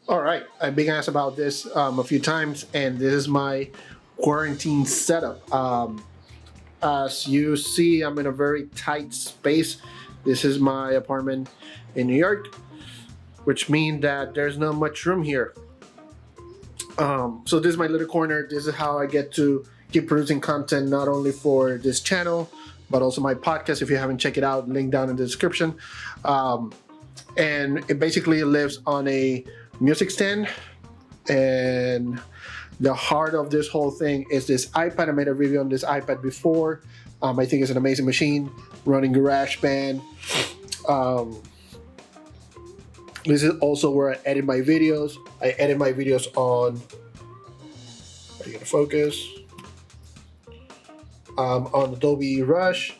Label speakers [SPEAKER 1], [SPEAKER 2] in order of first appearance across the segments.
[SPEAKER 1] All right, I've been asked about this a few times, and this is my quarantine setup. As you see, I'm in a very tight space. This is my apartment in New York, which means that there's not much room here. So this is my little corner. This is how I get to keep producing content not only for this channel, but also my podcast. If you haven't checked it out, link down in the description. Um, and it basically lives on a music stand, and the heart of this whole thing is this iPad. I made a review on this iPad before. I think it's an amazing machine running GarageBand. Um, this is also where I edit my videos. I edit my videos on. Are you gonna focus? On Adobe Rush,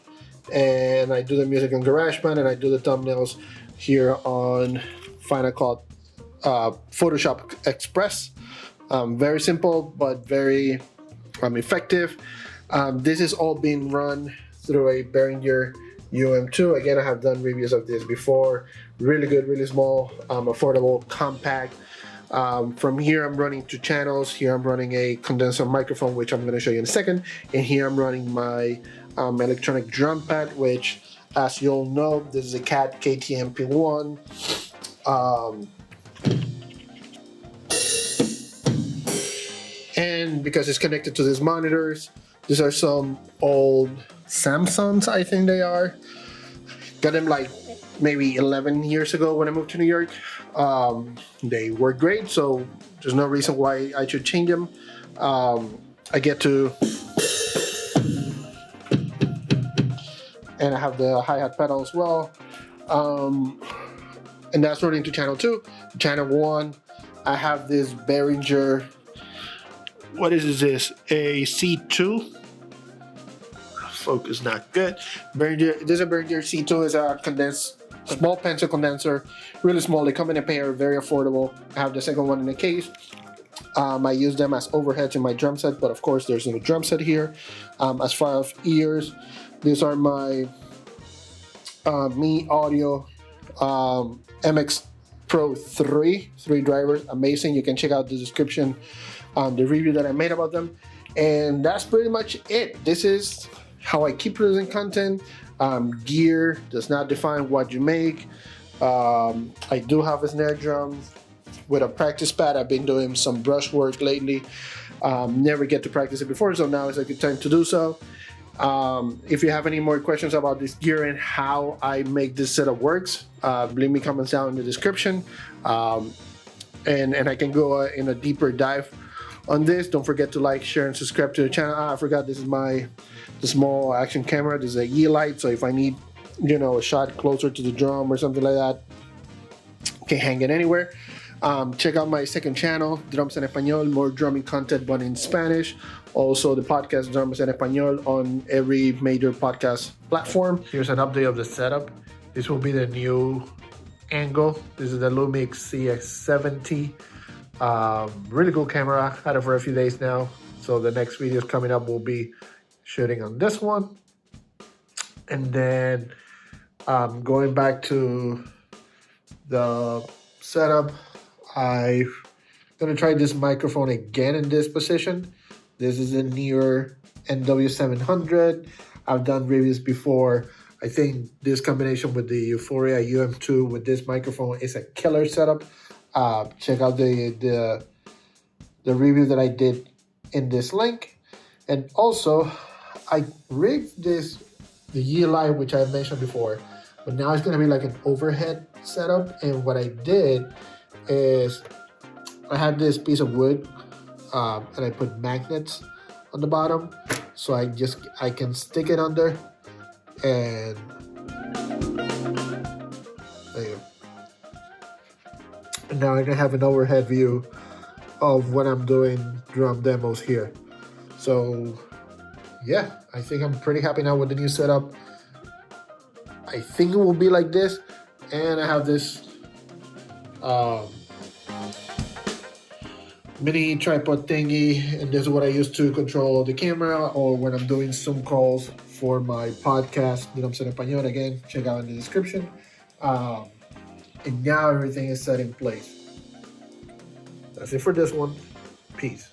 [SPEAKER 1] and I do the music on GarageBand, and I do the thumbnails here on Final Cut Photoshop Express. Very simple, but very effective. This is all being run through a Behringer UM2. Again, I have done reviews of this before. Really good, really small, affordable, compact. From here, I'm running two channels. Here, I'm running a condenser microphone, which I'm going to show you in a second. And here, I'm running my electronic drum pad, which, as you all know, this is a CAT KTMP1. And because it's connected to these monitors, these are some old Samsungs, I think they are. Got them like maybe 11 years ago when I moved to New York. They work great, so there's no reason why I should change them. I get to, and I have the hi-hat pedal as well. And that's running to channel 2. Channel 1, I have this Behringer, what is this? A C2. Focus not good. Behringer, this is a Behringer C2. Is a small pencil condenser, really small. They come in a pair, very affordable. I have the second one in the case. I use them as overheads in my drum set, but of course there's no drum set here. As far as ears, these are my Mi Audio MX Pro 3 drivers. Amazing. You can check out the description, the review that I made about them. And that's pretty much it. This is how I keep producing content. Gear does not define what you make. I do have a snare drum with a practice pad. I've been doing some brush work lately. Never get to practice it before, so now is a good time to do so. If you have any more questions about this gear and how I make this setup works, leave me comments down in the description. And I can go in a deeper dive on this. Don't forget to like, share, and subscribe to the channel. I forgot, this is the small action camera. This is a E-light, so if I need, a shot closer to the drum or something like that, can hang it anywhere. Check out my second channel, Drums en Español, more drumming content but in Spanish. Also the podcast Drums en Español on every major podcast platform. Here's an update of the setup. This will be the new angle. This is the Lumix CX70. Really cool camera. Had it for a few days now. So the next videos coming up will be shooting on this one. And then going back to the setup, I'm gonna try this microphone again in this position. This is a Near NW700. I've done reviews before. I think this combination with the Euphoria UM2 with this microphone is a killer setup. Check out the review that I did in this link. And also, I rigged the E-light, which I mentioned before, but now it's gonna be like an overhead setup. And what I did is I had this piece of wood, and I put magnets on the bottom, so I can stick it under, and there you go. And now I can have an overhead view of when I'm doing drum demos here. So yeah, I think I'm pretty happy now with the new setup. I think it will be like this, and I have this mini tripod thingy, and this is what I use to control the camera or when I'm doing Zoom calls for my podcast, Drums en Español. Again, check out in the description. And now everything is set in place. That's it for this one. Peace.